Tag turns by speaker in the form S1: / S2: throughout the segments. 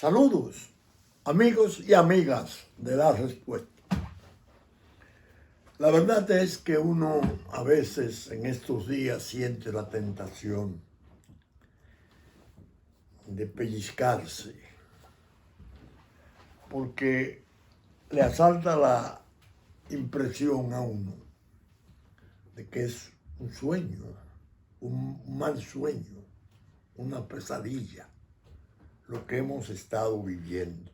S1: Saludos, amigos y amigas de La Respuesta. La verdad es que uno a veces en estos días siente la tentación de pellizcarse, porque le asalta la impresión a uno de que es un sueño, un mal sueño, una pesadilla, lo que hemos estado viviendo.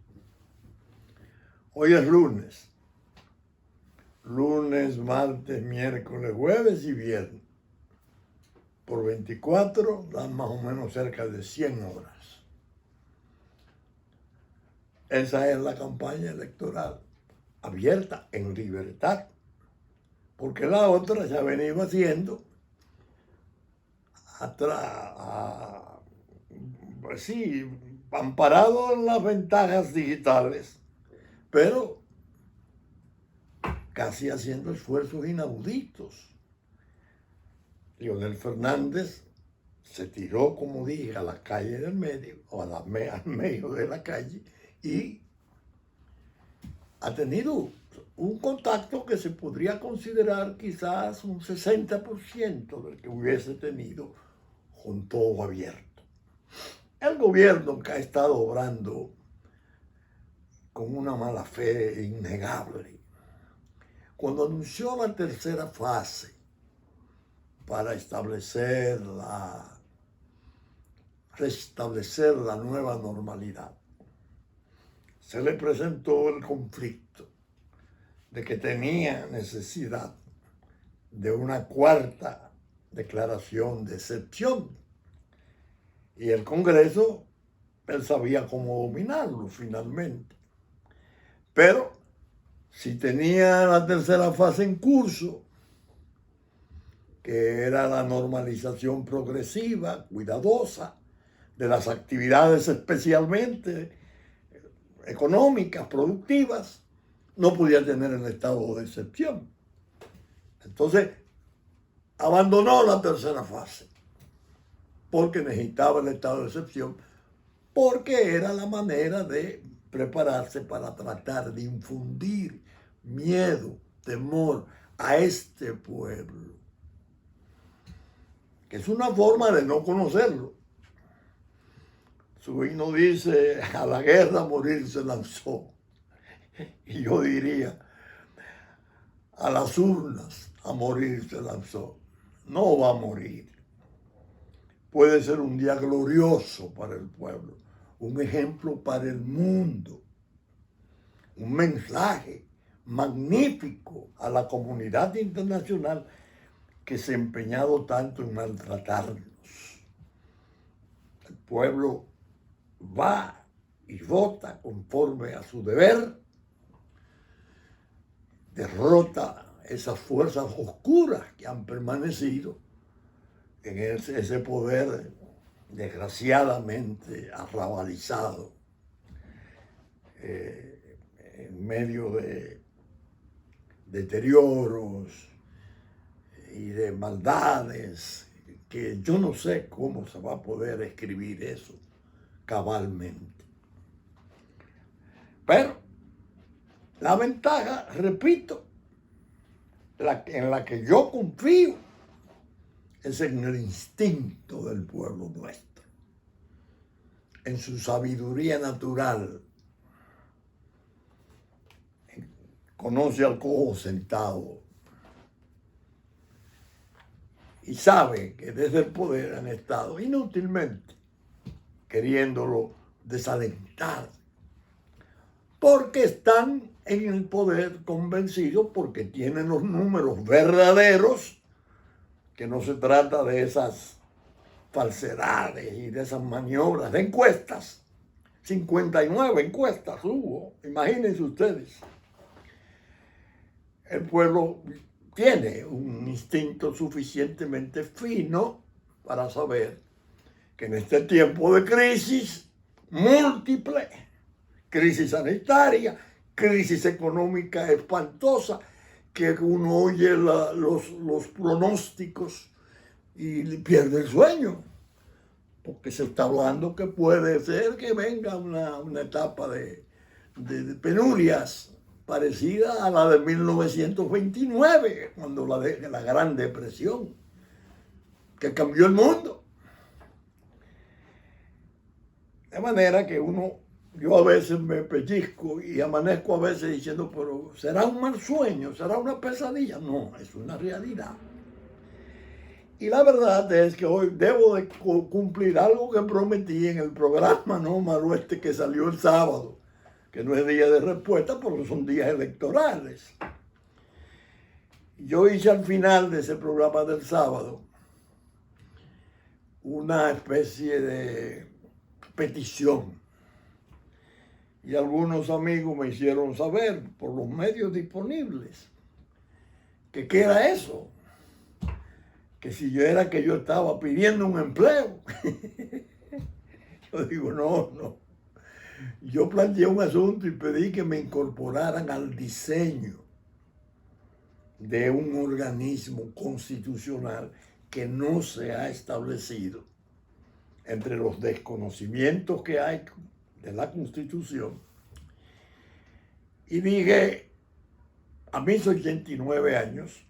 S1: Hoy es lunes, martes, miércoles, jueves y viernes. Por 24 dan más o menos cerca de 100 horas. Esa es la campaña electoral abierta en libertad, porque la otra se ha venido haciendo pues sí, amparado en las ventajas digitales, pero casi haciendo esfuerzos inauditos. Leonel Fernández se tiró, como dije, a la calle del medio, o al medio de la calle, y ha tenido un contacto que se podría considerar quizás un 60% del que hubiese tenido con todo abierto. El gobierno que ha estado obrando con una mala fe innegable, cuando anunció la tercera fase para restablecer la nueva normalidad, se le presentó el conflicto de que tenía necesidad de una cuarta declaración de excepción. Y el Congreso, él sabía cómo dominarlo finalmente. Pero si tenía la tercera fase en curso, que era la normalización progresiva, cuidadosa, de las actividades especialmente económicas, productivas, no podía tener el estado de excepción. Entonces, abandonó la tercera fase, porque necesitaba el estado de excepción, porque era la manera de prepararse para tratar de infundir miedo, temor a este pueblo, que es una forma de no conocerlo. Su himno dice: a la guerra morir se lanzó. Y yo diría: a las urnas a morir se lanzó. No va a morir. Puede ser un día glorioso para el pueblo, un ejemplo para el mundo, un mensaje magnífico a la comunidad internacional que se ha empeñado tanto en maltratarnos. El pueblo va y vota conforme a su deber, derrota esas fuerzas oscuras que han permanecido en ese poder desgraciadamente arrabalizado, en medio de deterioros y de maldades, que yo no sé cómo se va a poder escribir eso cabalmente. Pero la ventaja, repito, en la que yo confío, es en el instinto del pueblo nuestro, en su sabiduría natural. Conoce al cojo sentado y sabe que desde el poder han estado inútilmente queriéndolo desalentar, porque están en el poder convencidos, porque tienen los números verdaderos, que no se trata de esas falsedades y de esas maniobras de encuestas. 59 encuestas hubo, imagínense ustedes. El pueblo tiene un instinto suficientemente fino para saber que en este tiempo de crisis múltiple, crisis sanitaria, crisis económica espantosa, que uno oye los pronósticos y pierde el sueño. porque se está hablando que puede ser que venga una etapa de penurias parecida a la de 1929, cuando la Gran Depresión, que cambió el mundo. De manera que yo a veces me pellizco y amanezco a veces diciendo, pero ¿será un mal sueño? ¿Será una pesadilla? No, es una realidad. Y la verdad es que hoy debo de cumplir algo que prometí en el programa Nómalo que salió el sábado, que no es día de respuesta porque son días electorales. Yo hice al final de ese programa del sábado una especie de petición. Y algunos amigos me hicieron saber por los medios disponibles que qué era eso. Que si yo estaba pidiendo un empleo. Yo digo, no. Yo planteé un asunto y pedí que me incorporaran al diseño de un organismo constitucional que no se ha establecido entre los desconocimientos que hay de la Constitución. Y dije, a mis 89 años,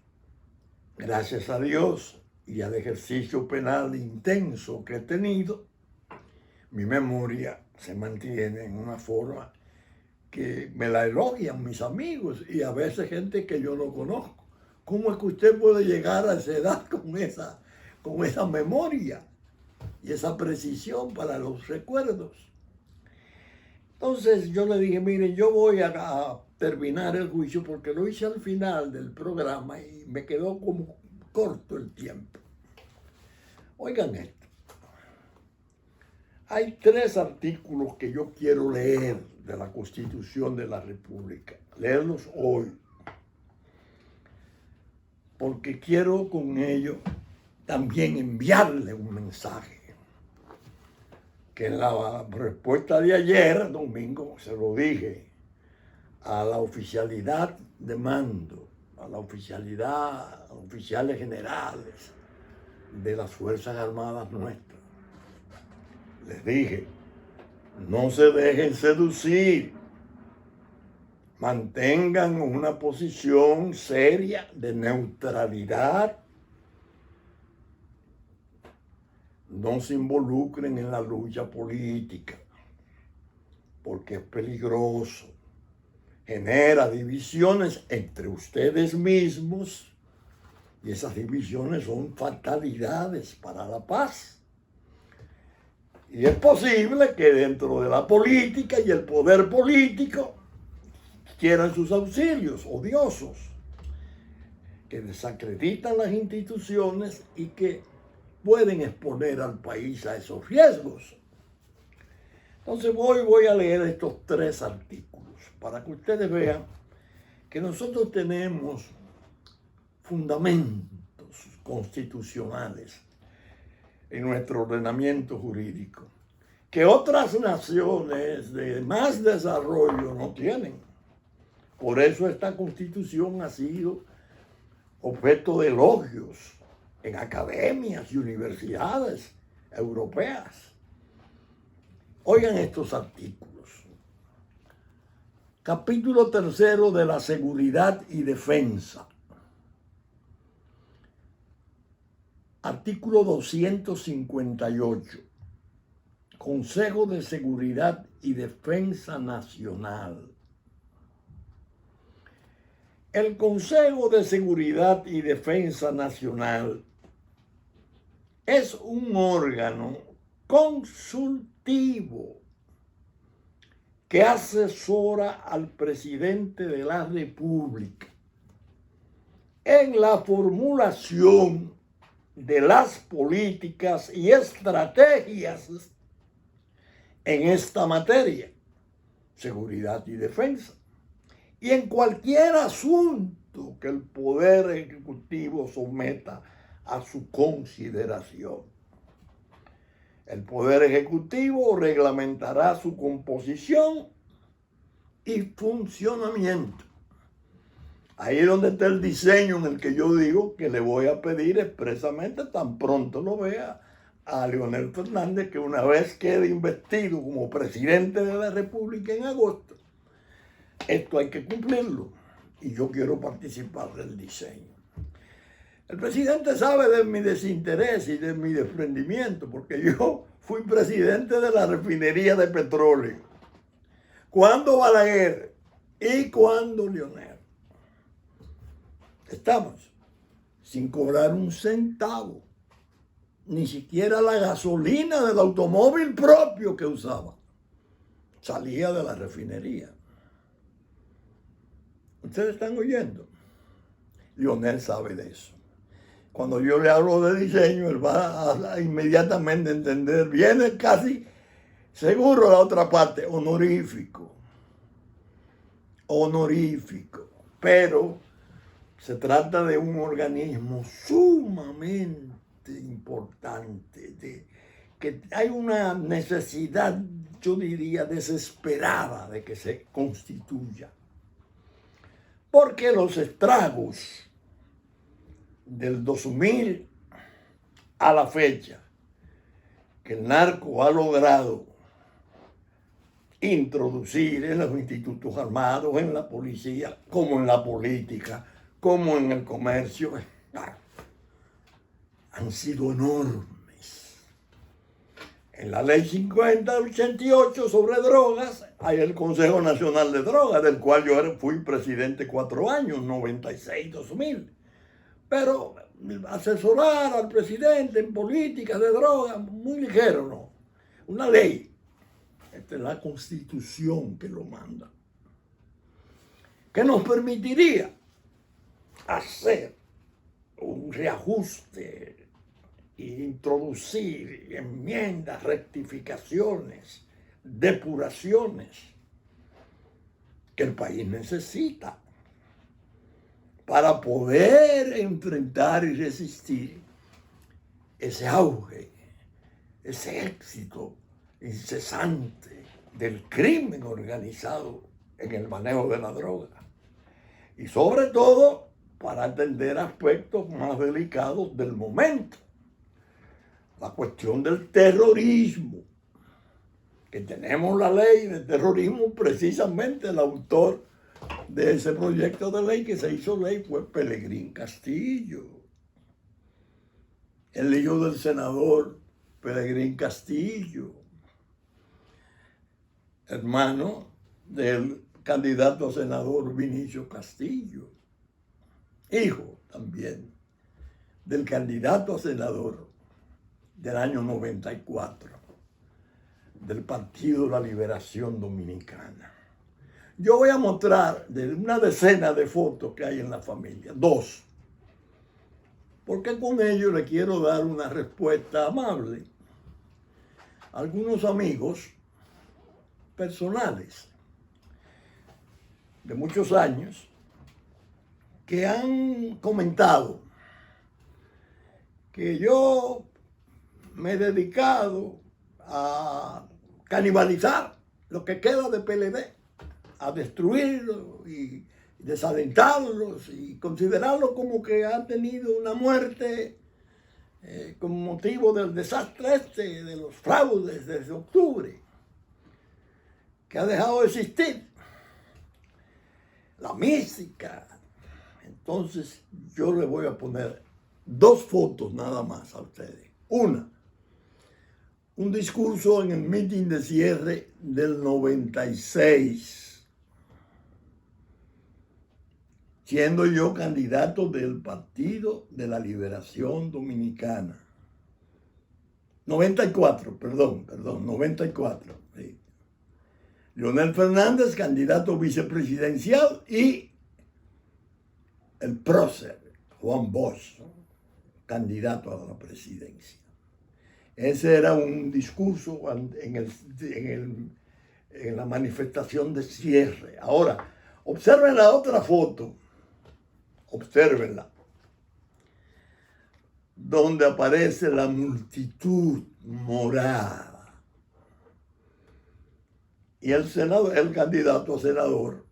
S1: gracias a Dios y al ejercicio penal intenso que he tenido, mi memoria se mantiene en una forma que me la elogian mis amigos y a veces gente que yo no conozco. ¿Cómo es que usted puede llegar a esa edad con esa memoria y esa precisión para los recuerdos? Entonces yo le dije, miren, yo voy a terminar el juicio porque lo hice al final del programa y me quedó como corto el tiempo. Oigan esto. Hay 3 artículos que yo quiero leer de la Constitución de la República, leerlos hoy, porque quiero con ello también enviarle un mensaje, que en la respuesta de ayer, domingo, se lo dije a la oficialidad de mando, a la oficialidad, a oficiales generales de las Fuerzas Armadas nuestras. Les dije, no se dejen seducir, mantengan una posición seria de neutralidad, no se involucren en la lucha política, porque es peligroso, genera divisiones entre ustedes mismos y esas divisiones son fatalidades para la paz. Y es posible que dentro de la política y el poder político quieran sus auxilios odiosos, que desacreditan las instituciones y que pueden exponer al país a esos riesgos. Entonces voy a leer estos 3 artículos para que ustedes vean que nosotros tenemos fundamentos constitucionales en nuestro ordenamiento jurídico, que otras naciones de más desarrollo no tienen. Por eso esta Constitución ha sido objeto de elogios en academias y universidades europeas. Oigan estos artículos. Capítulo 3 de la seguridad y defensa. Artículo 258. Consejo de Seguridad y Defensa Nacional. El Consejo de Seguridad y Defensa Nacional es un órgano consultivo que asesora al presidente de la República en la formulación de las políticas y estrategias en esta materia, seguridad y defensa, y en cualquier asunto que el Poder Ejecutivo someta a su consideración. El Poder Ejecutivo reglamentará su composición y funcionamiento. Ahí es donde está el diseño en el que yo digo que le voy a pedir expresamente, tan pronto lo vea, a Leonel Fernández que una vez quede investido como presidente de la República en agosto, esto hay que cumplirlo y yo quiero participar del diseño. El presidente sabe de mi desinterés y de mi desprendimiento, porque yo fui presidente de la refinería de petróleo. Cuando Balaguer y cuando Leonel. Estamos sin cobrar un centavo, ni siquiera la gasolina del automóvil propio que usaba salía de la refinería. ¿Ustedes están oyendo? Leonel sabe de eso. Cuando yo le hablo de diseño, él va a inmediatamente entender. Viene casi seguro la otra parte, honorífico. Honorífico. Pero se trata de un organismo sumamente importante, que hay una necesidad, yo diría, desesperada de que se constituya. Porque los estragos del 2000 a la fecha que el narco ha logrado introducir en los institutos armados, en la policía, como en la política, como en el comercio, han sido enormes. En la ley 5088 sobre drogas hay el Consejo Nacional de Drogas, del cual yo fui presidente 4 años, 96-2000. Pero asesorar al presidente en políticas de drogas, muy ligero, ¿no? Una ley. Esta es la Constitución que lo manda. Que nos permitiría hacer un reajuste e introducir enmiendas, rectificaciones, depuraciones que el país necesita para poder enfrentar y resistir ese auge, ese éxito incesante del crimen organizado en el manejo de la droga. Y sobre todo para atender aspectos más delicados del momento. La cuestión del terrorismo, que tenemos la ley de terrorismo, precisamente el autor de ese proyecto de ley que se hizo ley fue Pelegrín Castillo, el hijo del senador Pelegrín Castillo, hermano del candidato a senador Vinicio Castillo, hijo también del candidato a senador del año 94 del Partido de la Liberación Dominicana. Yo voy a mostrar de una decena de fotos que hay en la familia, 2, porque con ello le quiero dar una respuesta amable a algunos amigos personales de muchos años que han comentado que yo me he dedicado a canibalizar lo que queda de PLD, a destruirlo y desalentarlos y considerarlo como que han tenido una muerte con motivo del desastre de los fraudes desde octubre, que ha dejado de existir la mística. Entonces yo le voy a poner 2 fotos nada más a ustedes. Una, un discurso en el meeting de cierre del 96, siendo yo candidato del Partido de la Liberación Dominicana. 94. Sí. Leonel Fernández, candidato vicepresidencial, y el prócer Juan Bosch, candidato a la presidencia. Ese era un discurso en la manifestación de cierre. Ahora, observen la otra foto, obsérvenla, donde aparece la multitud morada. Y el candidato a senador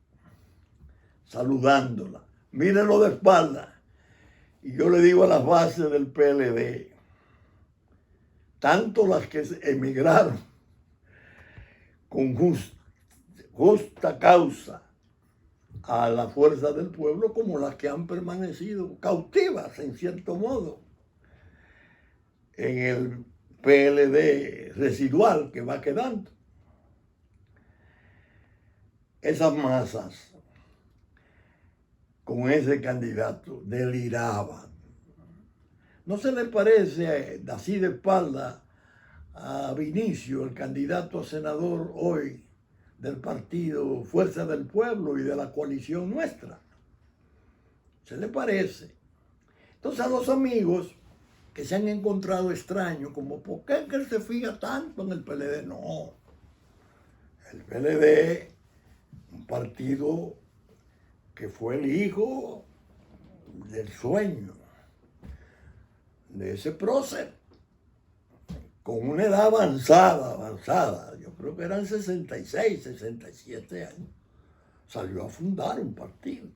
S1: saludándola. Mírenlo de espalda. Y yo le digo a las bases del PLD, tanto las que emigraron con justa causa a la fuerza del pueblo, como las que han permanecido cautivas, en cierto modo, en el PLD residual que va quedando. Esas masas con ese candidato deliraban. ¿No se le parece así de espalda a Vinicio, el candidato a senador hoy del partido Fuerza del Pueblo y de la coalición nuestra? ¿Se le parece? Entonces, a los amigos que se han encontrado extraños, como ¿por qué que él se fija tanto en el PLD? No, el PLD, un partido que fue el hijo del sueño de ese prócer, con una edad avanzada, yo creo que eran 66, 67 años, salió a fundar un partido.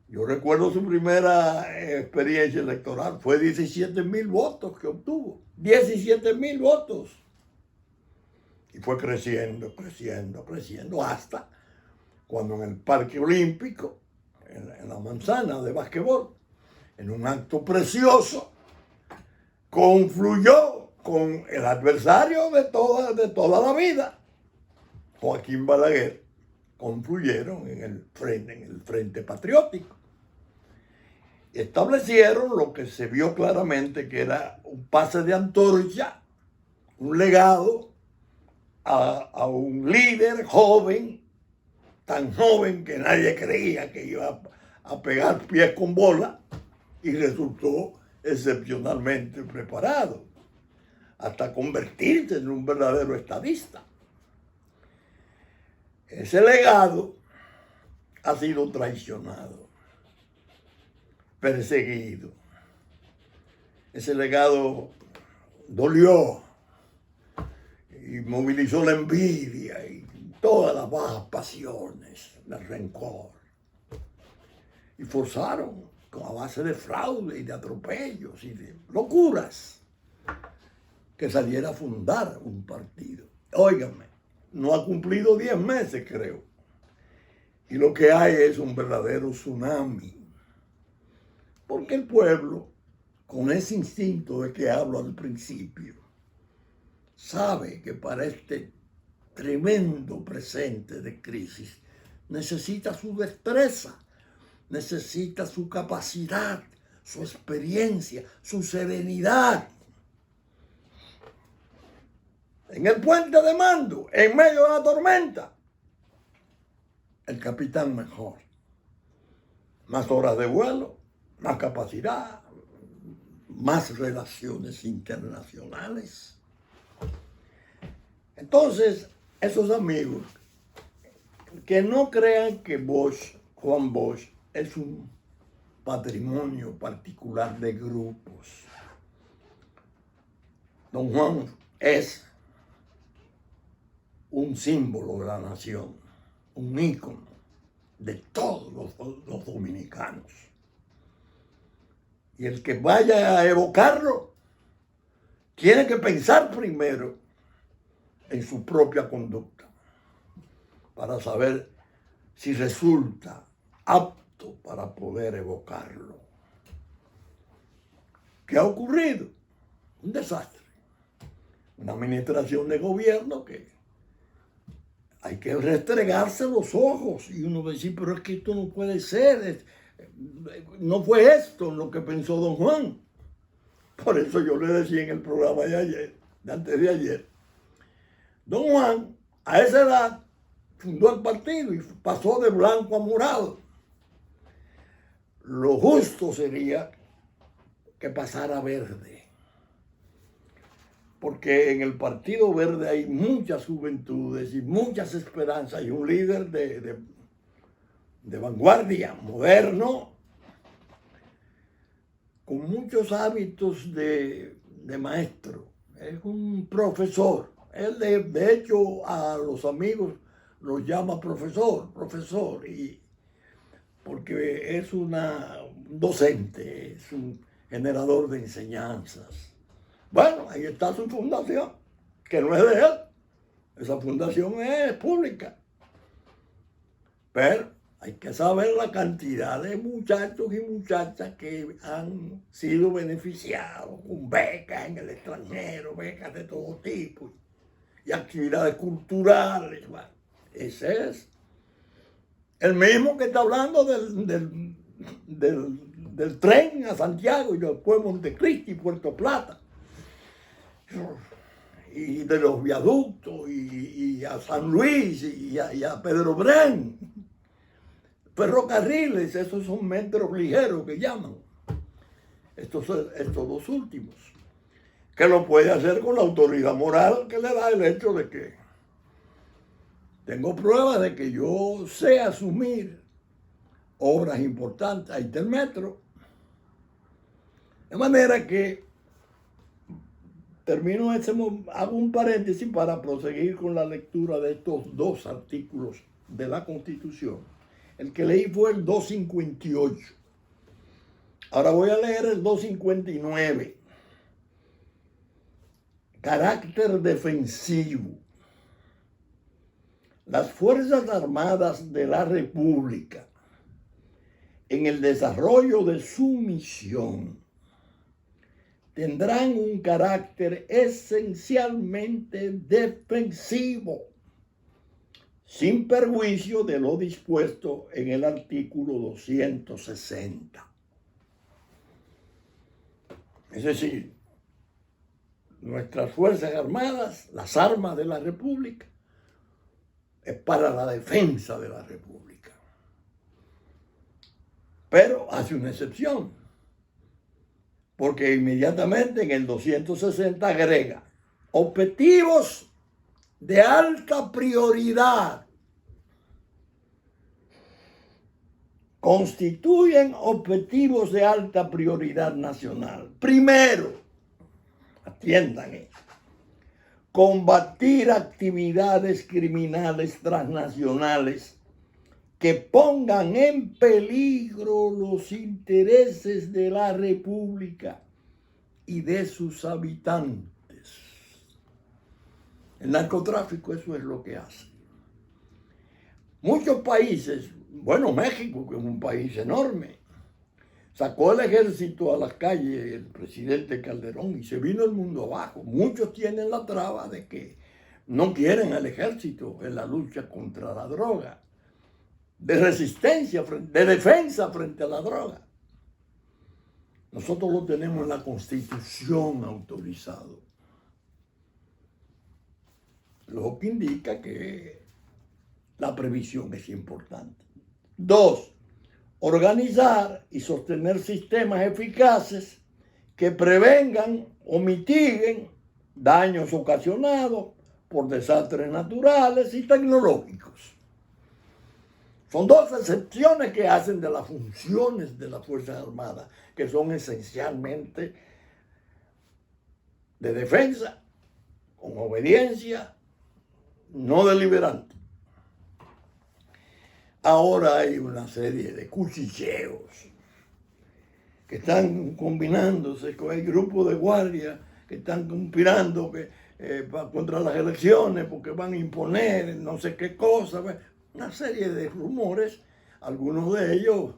S1: Yo recuerdo su primera experiencia electoral, fue 17,000 votos que obtuvo, 17,000 votos. Y fue creciendo, hasta cuando en el Parque Olímpico, en la manzana de basquetbol, en un acto precioso, confluyó con el adversario de toda la vida, Joaquín Balaguer. Confluyeron en el frente patriótico. Establecieron lo que se vio claramente que era un pase de antorcha, un legado a un líder joven, tan joven que nadie creía que iba a pegar pies con bola, y resultó excepcionalmente preparado, hasta convertirse en un verdadero estadista. Ese legado ha sido traicionado, perseguido. Ese legado dolió y movilizó la envidia y todas las bajas pasiones, el rencor. Y forzaron, a base de fraude y de atropellos y de locuras, que saliera a fundar un partido. Óigame, no ha cumplido 10 meses, creo. Y lo que hay es un verdadero tsunami. Porque el pueblo, con ese instinto de que hablo al principio, sabe que para este tremendo presente de crisis necesita su destreza, necesita su capacidad, su experiencia, su serenidad. En el puente de mando, en medio de la tormenta, el capitán mejor. Más horas de vuelo, más capacidad, más relaciones internacionales. Entonces, esos amigos, que no crean que Juan Bosch, es un patrimonio particular de grupos. Don Juan es un símbolo de la nación, un ícono de todos los dominicanos. Y el que vaya a evocarlo tiene que pensar primero en su propia conducta para saber si resulta apto para poder evocarlo. ¿Qué ha ocurrido? Un desastre. Una administración de gobierno que hay que restregarse los ojos y uno decir, pero es que esto no puede ser, no fue esto lo que pensó don Juan. Por eso yo le decía en el programa de antes de ayer, don Juan a esa edad fundó el partido y pasó de blanco a morado. Lo justo sería que pasara verde, porque en el Partido Verde hay muchas juventudes y muchas esperanzas, y un líder de vanguardia, moderno, con muchos hábitos de maestro. Es un profesor. Él de hecho a los amigos los llama profesor, y porque es un docente, es un generador de enseñanzas, Bueno, ahí está su fundación, que no es de él. Esa fundación es pública. Pero hay que saber la cantidad de muchachos y muchachas que han sido beneficiados con becas en el extranjero, becas de todo tipo, y actividades culturales. Bueno, ese es el mismo que está hablando del tren a Santiago y después Montecristi y Puerto Plata. Y de los viaductos y a San Luis y a Pedro Brán. Ferrocarriles, esos son metros ligeros que llaman. Estos dos últimos. Que lo puede hacer con la autoridad moral que le da el hecho de que tengo pruebas de que yo sé asumir obras importantes. Ahí está el metro. De manera que termino hago un paréntesis para proseguir con la lectura de estos dos artículos de la Constitución. El que leí fue el 258. Ahora voy a leer el 259. Carácter defensivo. Las Fuerzas Armadas de la República, en el desarrollo de su misión, tendrán un carácter esencialmente defensivo, sin perjuicio de lo dispuesto en el artículo 260. Es decir, nuestras Fuerzas Armadas, las armas de la República, es para la defensa de la República. Pero hace una excepción, porque inmediatamente en el 260 agrega objetivos de alta prioridad. Constituyen objetivos de alta prioridad nacional. Primero, atiendan esto, combatir actividades criminales transnacionales que pongan en peligro los intereses de la República y de sus habitantes. El narcotráfico eso es lo que hace. Muchos países, bueno, México, que es un país enorme, sacó el ejército a las calles el presidente Calderón y se vino el mundo abajo. Muchos tienen la traba de que no quieren al ejército en la lucha contra la droga, de resistencia, de defensa frente a la droga. Nosotros lo tenemos en la Constitución autorizado, lo que indica que la previsión es importante. 2. Organizar y sostener sistemas eficaces que prevengan o mitiguen daños ocasionados por desastres naturales y tecnológicos. Son dos excepciones que hacen de las funciones de las Fuerzas Armadas, que son esencialmente de defensa, con obediencia, no deliberante. Ahora hay una serie de cuchicheos que están combinándose con el grupo de guardia que están conspirando contra las elecciones porque van a imponer no sé qué cosa. Una serie de rumores, algunos de ellos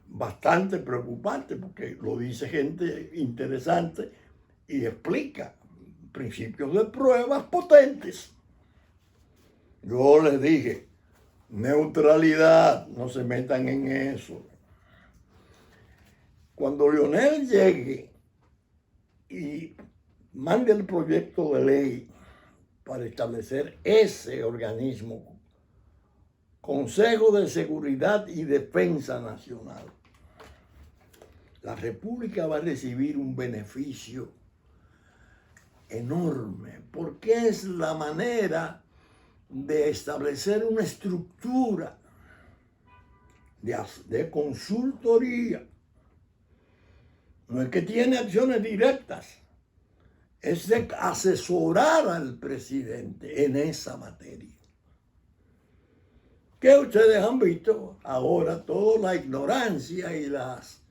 S1: bastante preocupantes porque lo dice gente interesante y explica principios de pruebas potentes. Yo les dije, neutralidad, no se metan en eso. Cuando Leonel llegue y mande el proyecto de ley para establecer ese organismo, Consejo de Seguridad y Defensa Nacional, la República va a recibir un beneficio enorme, porque es la manera de establecer una estructura de consultoría. No es que tiene acciones directas, es de asesorar al presidente en esa materia. Que ustedes han visto ahora toda la ignorancia y las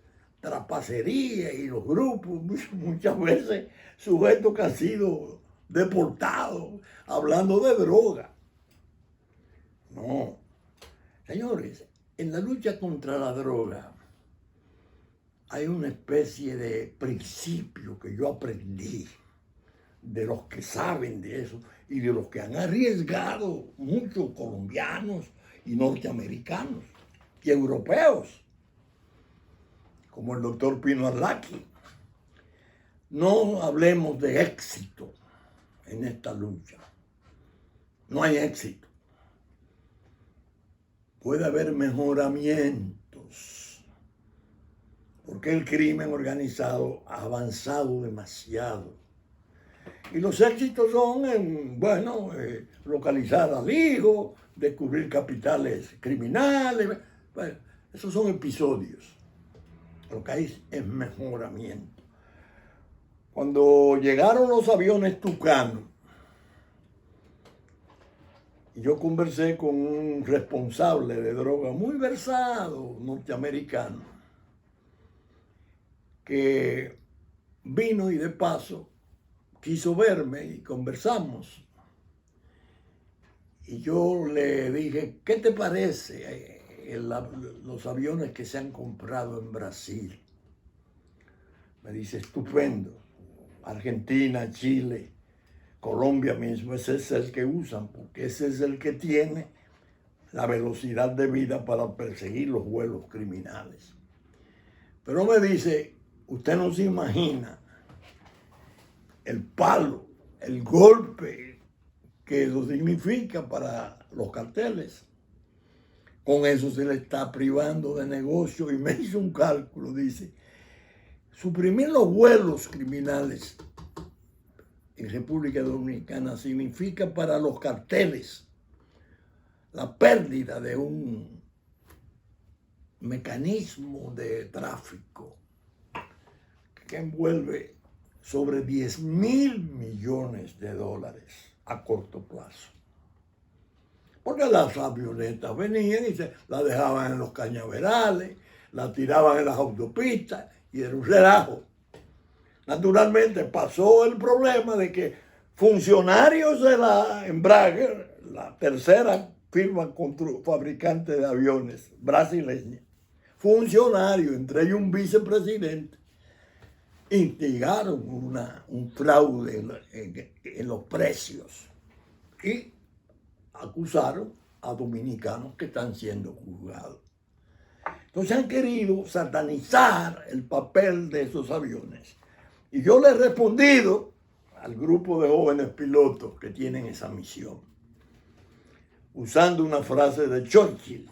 S1: trapacería y los grupos, muchas veces sujetos que han sido deportados hablando de droga. No, señores, en la lucha contra la droga hay una especie de principio que yo aprendí de los que saben de eso y de los que han arriesgado, muchos colombianos y norteamericanos y europeos, como el doctor Pino Arlaqui. No hablemos de éxito en esta lucha. No hay éxito. Puede haber mejoramientos, porque el crimen organizado ha avanzado demasiado. Y los éxitos son localizar al hijo, descubrir capitales criminales. Bueno, esos son episodios. Lo que hay es mejoramiento. Cuando llegaron los aviones Tucano, yo conversé con un responsable de droga muy versado, norteamericano, que vino y de paso quiso verme y conversamos. Y yo le dije, ¿qué te parece los aviones que se han comprado en Brasil? Me dice, estupendo. Argentina, Chile, Colombia mismo, ese es el que usan, porque ese es el que tiene la velocidad de vida para perseguir los vuelos criminales. Pero me dice, usted no se imagina el palo, el golpe que eso significa para los carteles. Con eso se le está privando de negocio y me hizo un cálculo, dice, suprimir los vuelos criminales en República Dominicana significa para los carteles la pérdida de un mecanismo de tráfico que envuelve sobre 10.000 millones de dólares a corto plazo. Porque las avionetas venían y se las dejaban en los cañaverales, las tiraban en las autopistas y era un relajo. Naturalmente pasó el problema de que funcionarios de la Embraer, la tercera firma fabricante de aviones brasileña, funcionarios, entre ellos un vicepresidente, instigaron un fraude en los precios y acusaron a dominicanos que están siendo juzgados. Entonces han querido satanizar el papel de esos aviones. Y yo le he respondido al grupo de jóvenes pilotos que tienen esa misión, usando una frase de Churchill,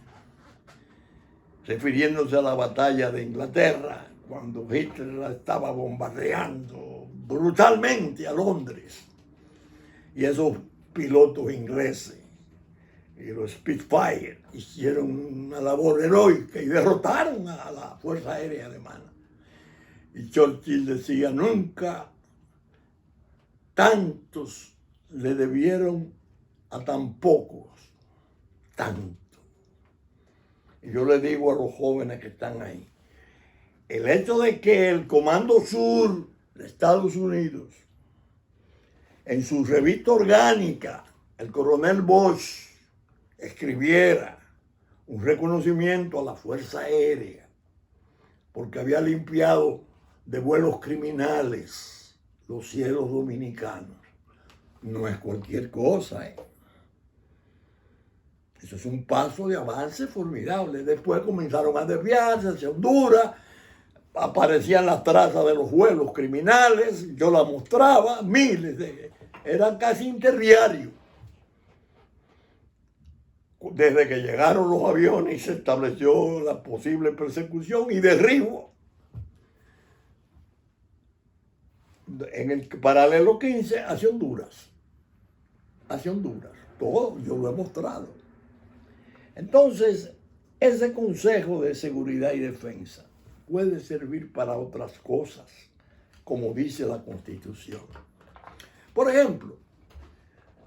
S1: refiriéndose a la batalla de Inglaterra, cuando Hitler estaba bombardeando brutalmente a Londres. Y esos pilotos ingleses y los Spitfire hicieron una labor heroica y derrotaron a la Fuerza Aérea Alemana. Y Churchill decía, nunca tantos le debieron a tan pocos, tanto. Y yo le digo a los jóvenes que están ahí, el hecho de que el Comando Sur de Estados Unidos, en su revista orgánica, el coronel Bosch escribiera un reconocimiento a la Fuerza Aérea, porque había limpiado de vuelos criminales los cielos dominicanos, no es cualquier cosa. Eso es un paso de avance formidable. Después comenzaron a desviarse hacia Honduras, aparecían las trazas de los vuelos criminales, yo las mostraba, eran casi interdiarios. Desde que llegaron los aviones y se estableció la posible persecución y derribo en el paralelo 15 hacia Honduras. Todo yo lo he mostrado. Entonces, ese Consejo de Seguridad y Defensa puede servir para otras cosas, como dice la Constitución. Por ejemplo,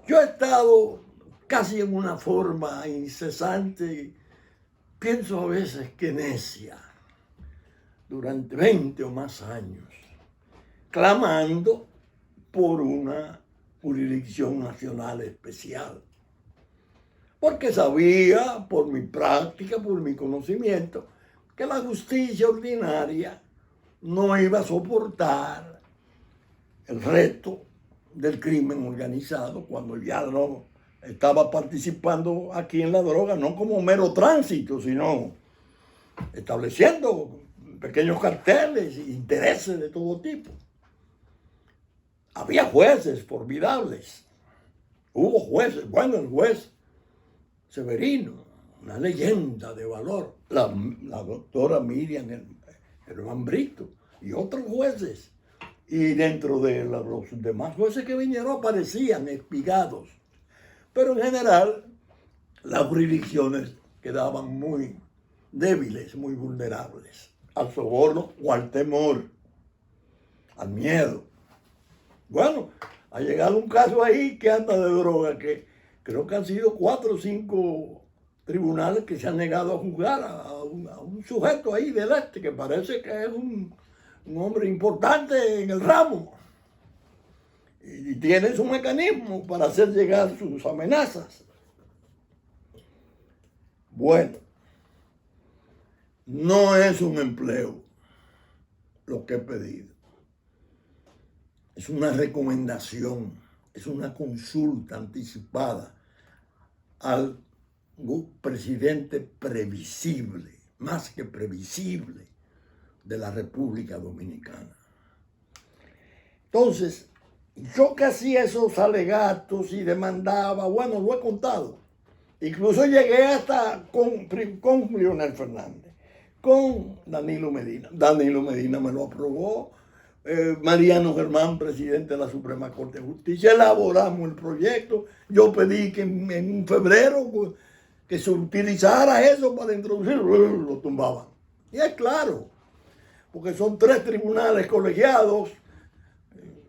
S1: yo he estado casi en una forma incesante, pienso a veces que necia, durante 20 o más años, clamando por una jurisdicción nacional especial. Porque sabía, por mi práctica, por mi conocimiento, que la justicia ordinaria no iba a soportar el reto del crimen organizado cuando ya no estaba participando aquí en la droga, no como mero tránsito, sino estableciendo pequeños carteles e intereses de todo tipo. Había jueces formidables. Hubo jueces. Bueno, el juez Severino, una leyenda de valor. La doctora Miriam Herman Brito y otros jueces. Y dentro de los demás jueces que vinieron aparecían espigados. Pero en general, las jurisdicciones quedaban muy débiles, muy vulnerables al soborno o al temor, al miedo. Bueno, ha llegado un caso ahí que anda de droga, que creo que han sido 4 o 5 tribunales que se han negado a juzgar a un sujeto ahí del este, que parece que es un hombre importante en el ramo. Y tiene su mecanismo para hacer llegar sus amenazas. Bueno, no es un empleo lo que he pedido. Es una recomendación, es una consulta anticipada al presidente previsible, más que previsible, de la República Dominicana. Entonces, yo que hacía esos alegatos y demandaba, bueno, lo he contado. Incluso llegué hasta con Leonel Fernández, con Danilo Medina. Danilo Medina me lo aprobó. Mariano Germán, presidente de la Suprema Corte de Justicia, elaboramos el proyecto. Yo pedí que en febrero que se utilizara eso para introducirlo, lo tumbaban. Y es claro, porque son 3 tribunales colegiados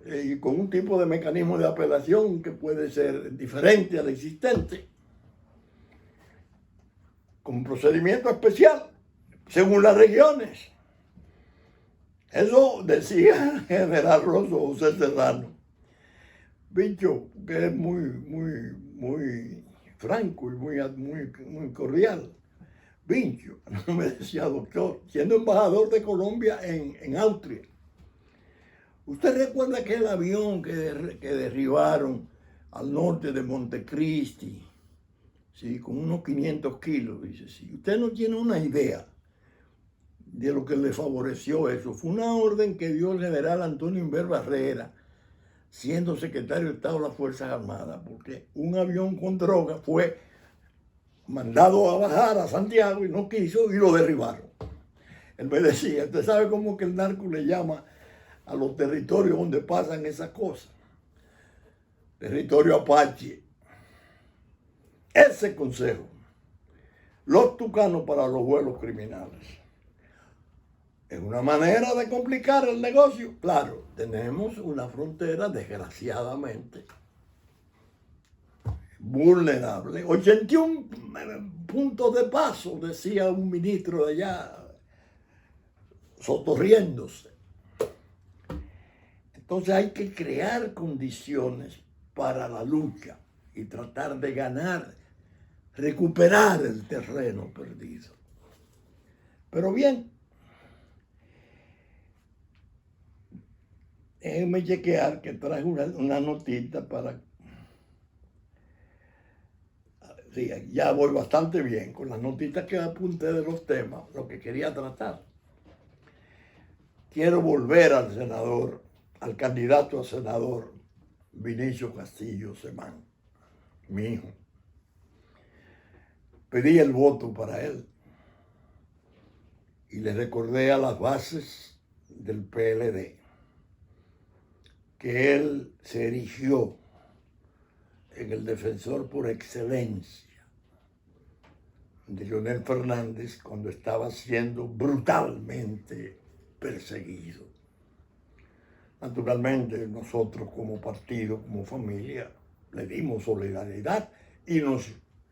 S1: y con un tipo de mecanismo de apelación que puede ser diferente al existente, con procedimiento especial, según las regiones. Eso decía el general Rosso José Serrano. Bicho, que es muy franco y muy cordial. Vincho, no me decía doctor, siendo embajador de Colombia en Austria. ¿Usted recuerda aquel avión que derribaron al norte de Montecristi? Sí, con unos 500 kilos, dice. Sí, usted no tiene una idea de lo que le favoreció eso. Fue una orden que dio el general Antonio Inver Barrera, siendo secretario de Estado de las Fuerzas Armadas, porque un avión con droga fue mandado a bajar a Santiago y no quiso y lo derribaron. Él me decía, ¿usted sabe cómo que el narco le llama a los territorios donde pasan esas cosas? Territorio Apache. Ese consejo, los tucanos para los vuelos criminales. ¿Es una manera de complicar el negocio? Claro, tenemos una frontera, desgraciadamente, vulnerable. 81 puntos de paso, decía un ministro de allá, sotorriéndose. Entonces hay que crear condiciones para la lucha y tratar de ganar, recuperar el terreno perdido. Pero bien, déjenme chequear que traje una notita para... Sí, ya voy bastante bien con las notitas que apunté de los temas, lo que quería tratar. Quiero volver al senador, al candidato a senador Vinicio Castillo Semán, mi hijo. Pedí el voto para él y le recordé a las bases del PLD que él se erigió en el defensor por excelencia de Leonel Fernández cuando estaba siendo brutalmente perseguido. Naturalmente, nosotros como partido, como familia, le dimos solidaridad y nos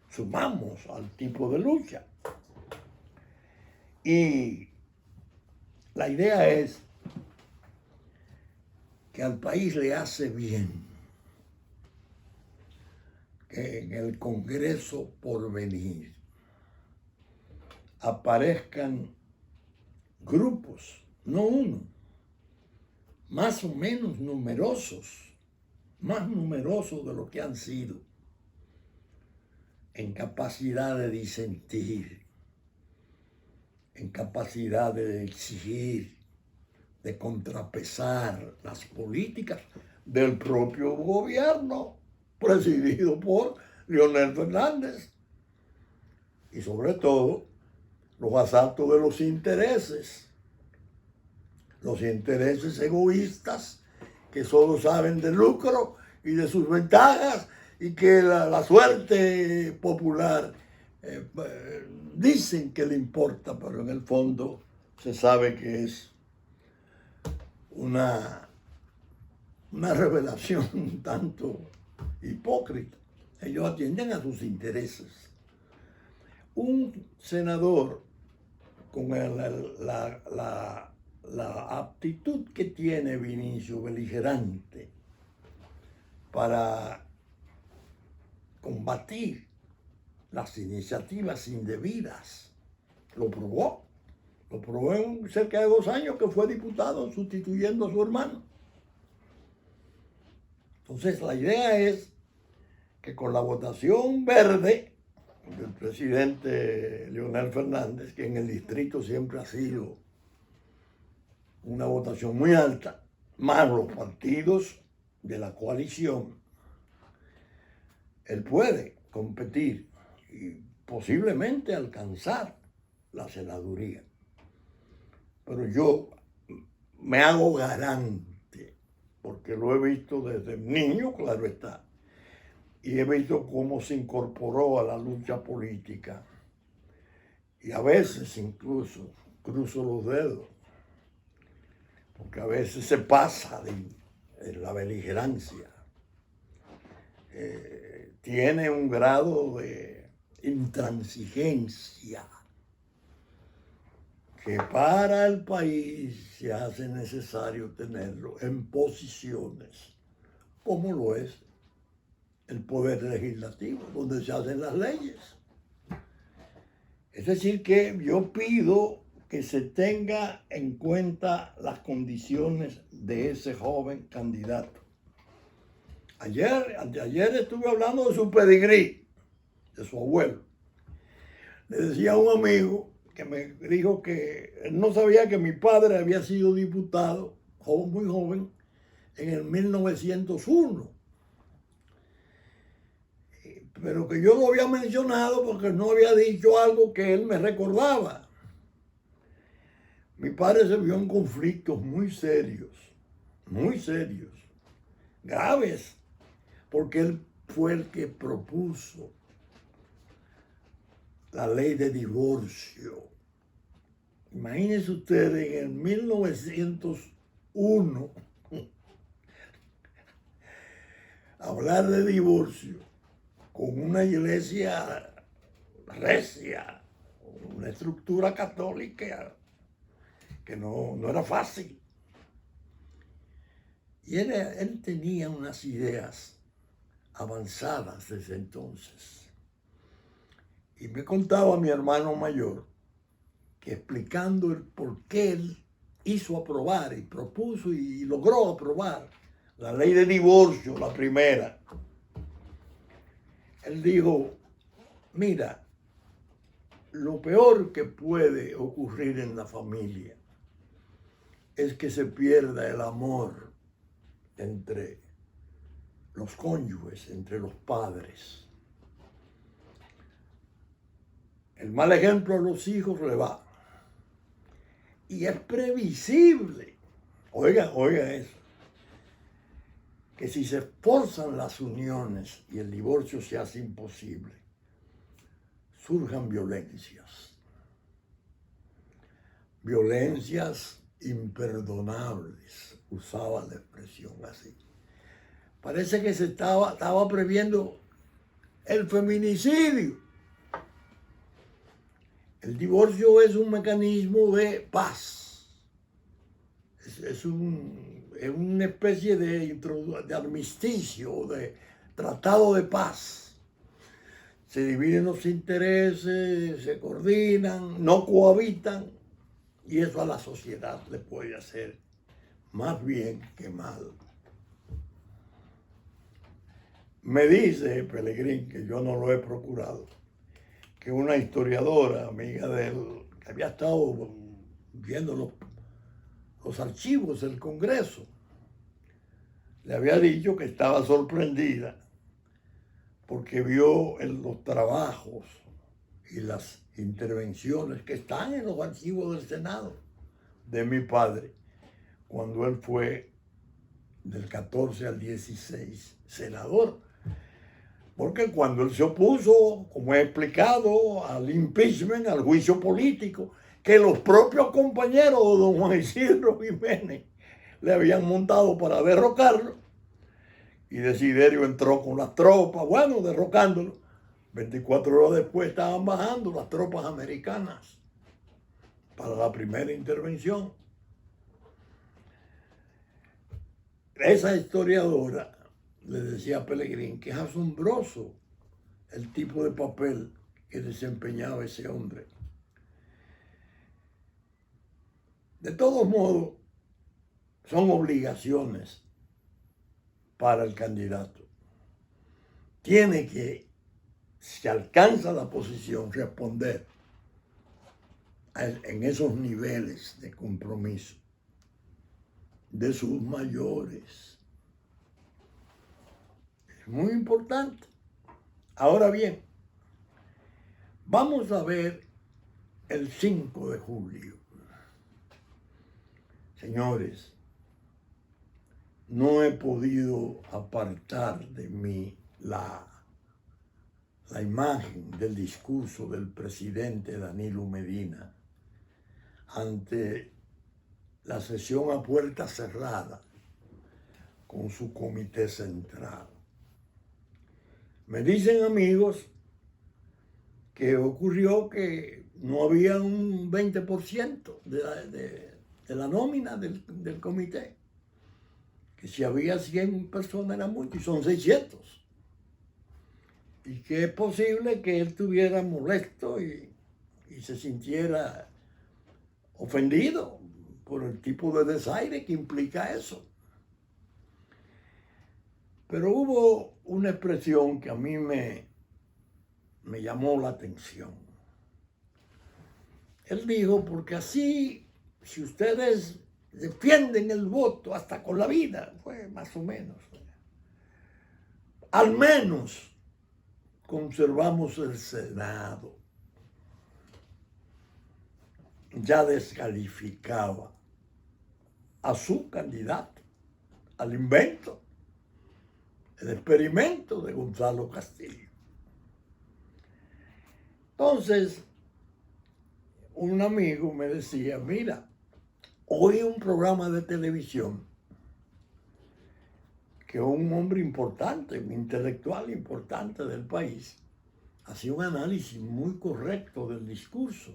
S1: sumamos al tipo de lucha. Y La idea es que al país le hace bien que en el Congreso por venir aparezcan grupos, no uno, más o menos numerosos, más numerosos de lo que han sido, en capacidad de disentir, en capacidad de exigir, de contrapesar las políticas del propio gobierno presidido por Leonel Fernández y sobre todo los asaltos de los intereses egoístas que solo saben de lucro y de sus ventajas y que la suerte popular dicen que le importa, pero en el fondo se sabe que es una revelación un tanto hipócrita. Ellos atienden a sus intereses. Un senador con la aptitud que tiene Vinicio, beligerante, para combatir las iniciativas indebidas, lo probó en cerca de 2 años que fue diputado sustituyendo a su hermano. Entonces la idea es que con la votación verde del presidente Leonel Fernández, que en el distrito siempre ha sido una votación muy alta, más los partidos de la coalición, él puede competir y posiblemente alcanzar la senaduría. Pero yo me hago garante, porque lo he visto desde niño, claro está, y he visto cómo se incorporó a la lucha política. Y a veces incluso cruzo los dedos, porque a veces se pasa de la beligerancia. Tiene un grado de intransigencia que para el país se hace necesario tenerlo en posiciones como lo es el poder legislativo, donde se hacen las leyes. Es decir, que yo pido que se tenga en cuenta las condiciones de ese joven candidato. Ayer estuve hablando de su pedigrí, de su abuelo. Le decía a un amigo que me dijo que él no sabía que mi padre había sido diputado, muy joven, en el 1901. Pero que yo lo había mencionado porque no había dicho algo que él me recordaba. Mi padre se vio en conflictos muy serios, graves, porque él fue el que propuso la ley de divorcio. Imagínense ustedes en el 1901 hablar de divorcio con una iglesia recia, una estructura católica que no era fácil. Y él tenía unas ideas avanzadas desde entonces. Y me contaba mi hermano mayor que explicando el por qué él hizo aprobar y propuso y logró aprobar la ley de divorcio, la primera, él dijo, mira, lo peor que puede ocurrir en la familia es que se pierda el amor entre los cónyuges, entre los padres. El mal ejemplo a los hijos le va. Y es previsible, oiga eso, que si se esforzan las uniones y el divorcio se hace imposible, surjan violencias imperdonables, usaba la expresión así. Parece que se estaba previendo el feminicidio. El divorcio es un mecanismo de paz, Es una especie de armisticio, de tratado de paz. Se dividen los intereses, se coordinan, no cohabitan, y eso a la sociedad le puede hacer más bien que mal. Me dice Pelegrín, que yo no lo he procurado, que una historiadora, amiga de él, que había estado viendo los archivos del Congreso, le había dicho que estaba sorprendida porque vio en los trabajos y las intervenciones que están en los archivos del Senado de mi padre, cuando él fue del 14 al 16 senador. Porque cuando él se opuso, como he explicado, al impeachment, al juicio político, que los propios compañeros de don Juan Isidro Jiménez le habían montado para derrocarlo, y Desiderio entró con las tropas, bueno, derrocándolo. 24 horas después estaban bajando las tropas americanas para la primera intervención. Esa historiadora le decía a Pelegrín que es asombroso el tipo de papel que desempeñaba ese hombre. De todos modos, son obligaciones para el candidato. Tiene que, si alcanza la posición, responder en esos niveles de compromiso de sus mayores. Es muy importante. Ahora bien, vamos a ver el 5 de julio. Señores, no he podido apartar de mí la imagen del discurso del presidente Danilo Medina ante la sesión a puerta cerrada con su comité central. Me dicen amigos que ocurrió que no había un 20% de la nómina del comité, que si había 100 personas era mucho, y son 600. Y que es posible que él estuviera molesto y se sintiera ofendido por el tipo de desaire que implica eso. Pero hubo una expresión que a mí me llamó la atención. Él dijo, porque así, si ustedes defienden el voto hasta con la vida, fue más o menos, al menos conservamos el Senado. Ya descalificaba a su candidato, al invento, el experimento de Gonzalo Castillo. Entonces, un amigo me decía, mira, oí un programa de televisión que un hombre importante, un intelectual importante del país, hacía un análisis muy correcto del discurso.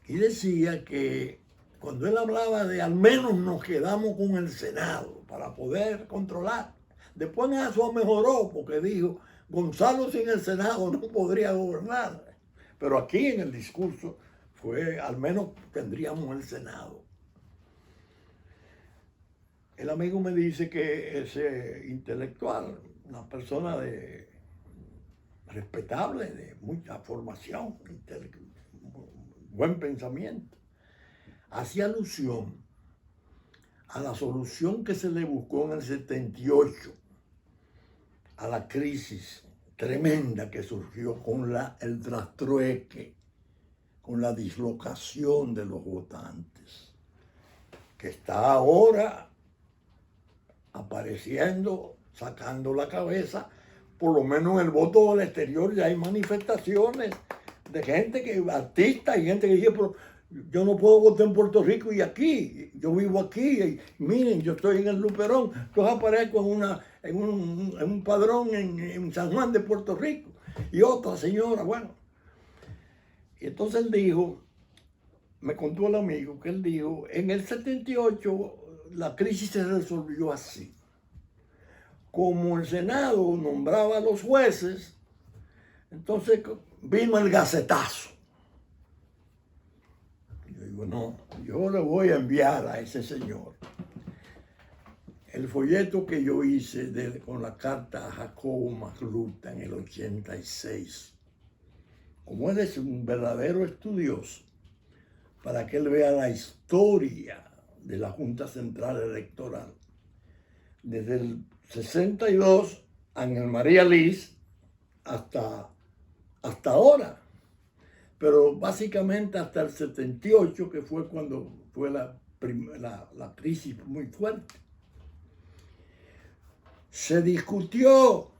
S1: Y decía que cuando él hablaba de al menos nos quedamos con el Senado para poder controlar, después eso mejoró porque dijo, Gonzalo sin el Senado no podría gobernar. Pero aquí en el discurso fue, al menos tendríamos el Senado. El amigo me dice que ese intelectual, una persona respetable, de mucha formación, buen pensamiento, hacía alusión a la solución que se le buscó en el 78, a la crisis tremenda que surgió con el trastrueque, con la dislocación de los votantes, que está ahora apareciendo, sacando la cabeza. Por lo menos en el voto del exterior ya hay manifestaciones de gente artistas y gente que dice, pero yo no puedo votar en Puerto Rico y aquí, yo vivo aquí, y miren, yo estoy en el Luperón, entonces aparezco en un padrón en San Juan de Puerto Rico, y otra señora, bueno. Y entonces él dijo me contó el amigo que él dijo, en el 78 la crisis se resolvió así. Como el Senado nombraba a los jueces, entonces vino el gacetazo. Yo digo, no, yo le voy a enviar a ese señor el folleto que yo hice con la carta a Jacobo Magluta en el 86. Como él es un verdadero estudioso, para que él vea la historia de la Junta Central Electoral. Desde el 62, Ángel María Liz, hasta ahora. Pero básicamente hasta el 78, que fue cuando fue la crisis muy fuerte. Se discutió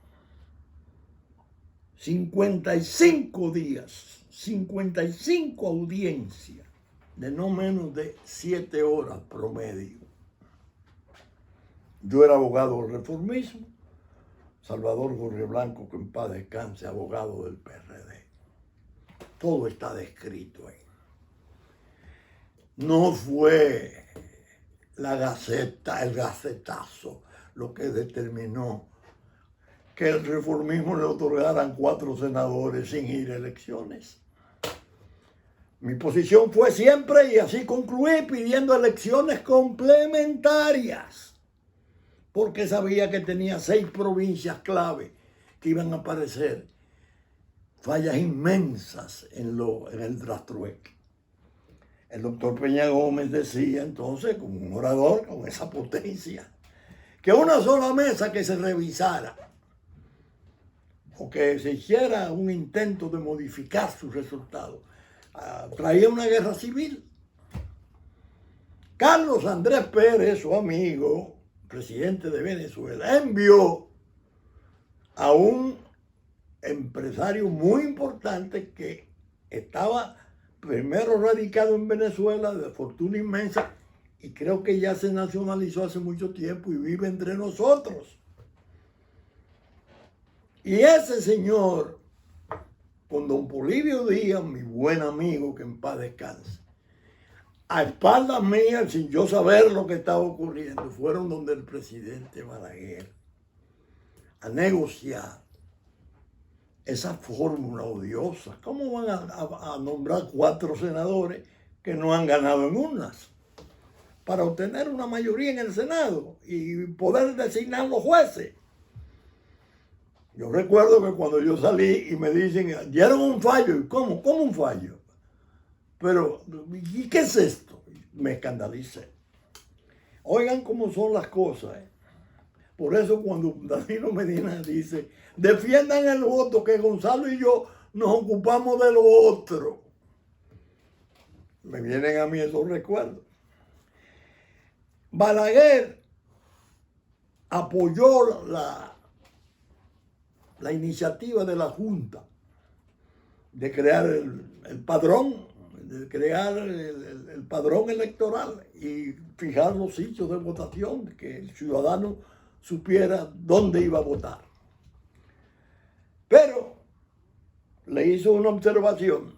S1: 55 días, 55 audiencias, de no menos de 7 horas promedio. Yo era abogado del reformismo, Salvador Jorge Blanco, que en paz descanse, abogado del PRD. Todo está descrito ahí. No fue la Gaceta, el gacetazo, lo que determinó que el reformismo le otorgaran 4 senadores sin ir a elecciones. Mi posición fue siempre, y así concluí, pidiendo elecciones complementarias, porque sabía que tenía 6 provincias clave que iban a aparecer fallas inmensas en el trastrueque. El doctor Peña Gómez decía entonces, como un orador con esa potencia, que una sola mesa que se revisara o que se hiciera un intento de modificar sus resultados traía una guerra civil. Carlos Andrés Pérez, su amigo, presidente de Venezuela, envió a un empresario muy importante que estaba primero radicado en Venezuela, de fortuna inmensa, y creo que ya se nacionalizó hace mucho tiempo y vive entre nosotros. Y ese señor, con don Polibio Díaz, mi buen amigo, que en paz descanse, a espaldas mías, sin yo saber lo que estaba ocurriendo, fueron donde el presidente Balaguer a negociar esa fórmula odiosa. ¿Cómo van a nombrar 4 senadores que no han ganado en urnas para obtener una mayoría en el Senado y poder designar los jueces? Yo recuerdo que cuando yo salí y me dicen, dieron un fallo. ¿Cómo un fallo? Pero, ¿y qué es esto? Me escandalicé. Oigan cómo son las cosas. Por eso cuando Danilo Medina dice, defiendan el voto, que Gonzalo y yo nos ocupamos de lo otro, me vienen a mí esos recuerdos. Balaguer apoyó la iniciativa de la Junta de crear el padrón, de crear el padrón electoral y fijar los sitios de votación, que el ciudadano supiera dónde iba a votar. Pero le hizo una observación,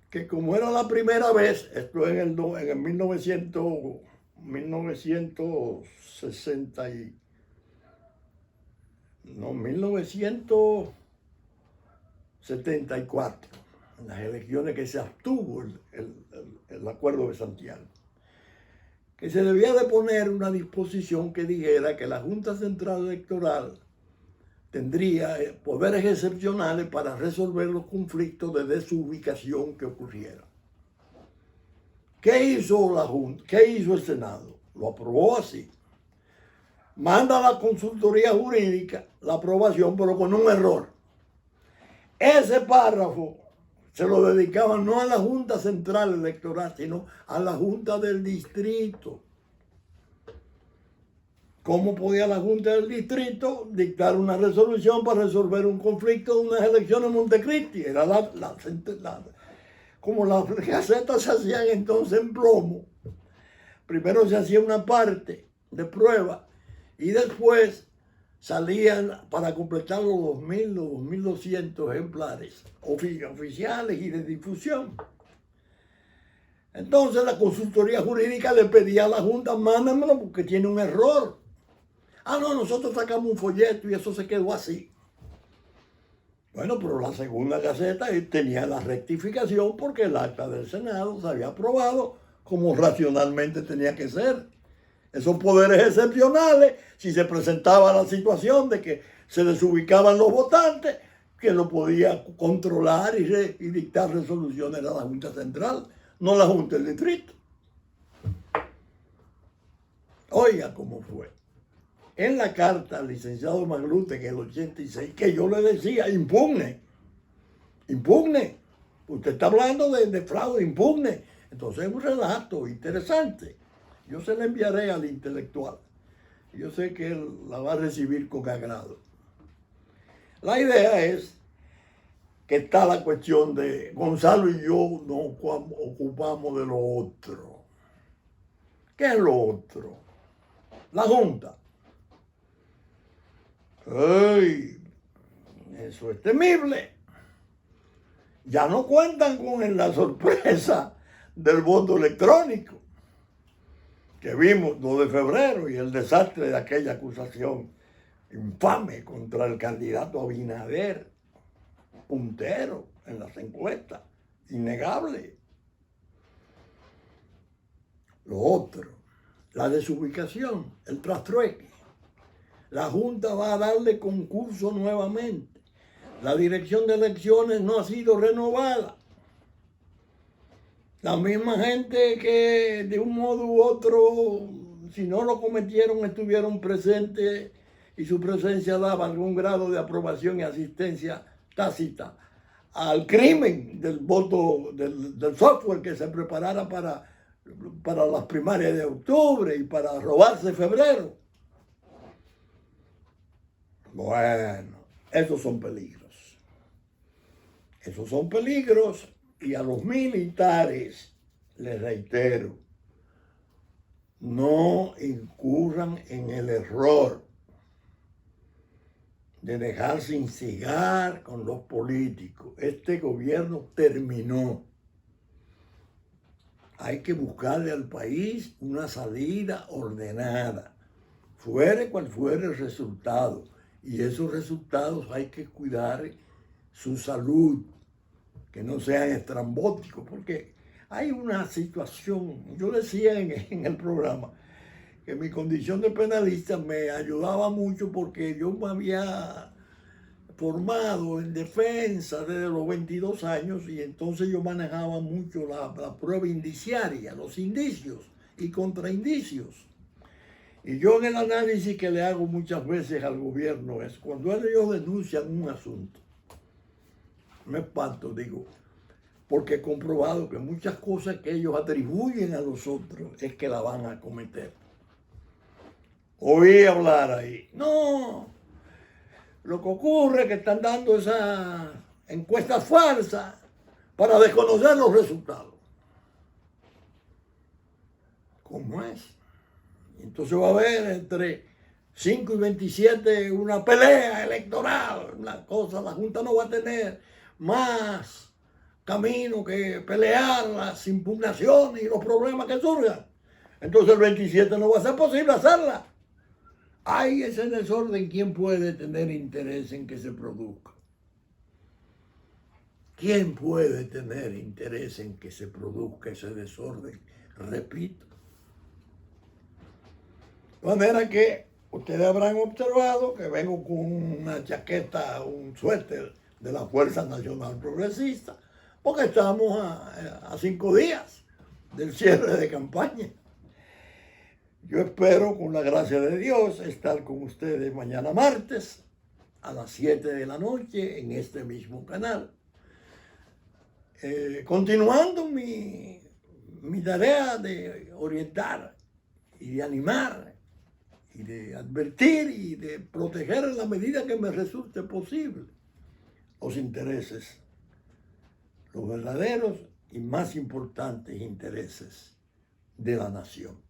S1: que como era la primera vez, esto en el 1974, en las elecciones que se abstuvo el Acuerdo de Santiago, que se debía de poner una disposición que dijera que la Junta Central Electoral tendría poderes excepcionales para resolver los conflictos de desubicación que ocurrieran. ¿Qué hizo la Junta? ¿Qué hizo el Senado? Lo aprobó así. Manda a la consultoría jurídica la aprobación, pero con un error. Ese párrafo se lo dedicaban no a la Junta Central Electoral, sino a la Junta del Distrito. ¿Cómo podía la Junta del Distrito dictar una resolución para resolver un conflicto de unas elecciones en Montecristi? Era como las gacetas se hacían entonces en plomo. Primero se hacía una parte de prueba y después salían para completar los 2.000 o 2.200 ejemplares oficiales y de difusión. Entonces la consultoría jurídica le pedía a la Junta, mándamelo porque tiene un error. Ah, no, nosotros sacamos un folleto y eso se quedó así. Bueno, pero la segunda Gaceta tenía la rectificación porque el acta del Senado se había aprobado como racionalmente tenía que ser. Esos poderes excepcionales, si se presentaba la situación de que se desubicaban los votantes, que lo podía controlar y dictar resoluciones a la Junta Central, no la Junta del Distrito. Oiga cómo fue. En la carta al licenciado Maglute en el 86, que yo le decía, impugne. Usted está hablando de fraude, impugne. Entonces es un relato interesante. Yo se la enviaré al intelectual. Yo sé que él la va a recibir con agrado. La idea es que está la cuestión de Gonzalo y yo nos ocupamos de lo otro. ¿Qué es lo otro? La Junta. ¡Ay! Eso es temible. Ya no cuentan con la sorpresa del voto electrónico que vimos 2 de febrero y el desastre de aquella acusación infame contra el candidato Abinader, puntero en las encuestas, innegable. Lo otro, la desubicación, el trastrueque. La Junta va a darle concurso nuevamente. La dirección de elecciones no ha sido renovada. La misma gente que de un modo u otro, si no lo cometieron, estuvieron presentes y su presencia daba algún grado de aprobación y asistencia tácita al crimen del voto, del software que se preparara para las primarias de octubre y para robarse febrero. Bueno, esos son peligros. Esos son peligros y a los militares les reitero, no incurran en el error de dejarse instigar con los políticos. Este gobierno terminó. Hay que buscarle al país una salida ordenada, fuere cual fuere el resultado. Y esos resultados hay que cuidar su salud, que no sean estrambóticos, porque hay una situación, yo decía en el programa, que mi condición de penalista me ayudaba mucho porque yo me había formado en defensa desde los 22 años y entonces yo manejaba mucho la prueba indiciaria, los indicios y contraindicios. Y yo en el análisis que le hago muchas veces al gobierno es cuando ellos denuncian un asunto, me espanto, digo, porque he comprobado que muchas cosas que ellos atribuyen a los otros es que la van a cometer. Oí hablar ahí, no, lo que ocurre es que están dando esas encuestas falsas para desconocer los resultados. ¿Cómo es? Entonces va a haber entre 5 y 27 una pelea electoral, una cosa, la Junta no va a tener más camino que pelear las impugnaciones y los problemas que surjan. Entonces el 27 no va a ser posible hacerla. Hay ese desorden, ¿quién puede tener interés en que se produzca? ¿Quién puede tener interés en que se produzca ese desorden? Repito. De manera que ustedes habrán observado que vengo con una chaqueta, un suéter de la Fuerza Nacional Progresista, porque estamos a 5 días del cierre de campaña. Yo espero, con la gracia de Dios, estar con ustedes mañana martes a las 7 de la noche en este mismo canal. Continuando mi tarea de orientar y de animar y de advertir y de proteger en la medida que me resulte posible los intereses, los verdaderos y más importantes intereses de la nación.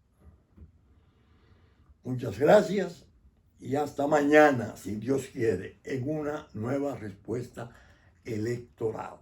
S1: Muchas gracias y hasta mañana, si Dios quiere, en una nueva respuesta electoral.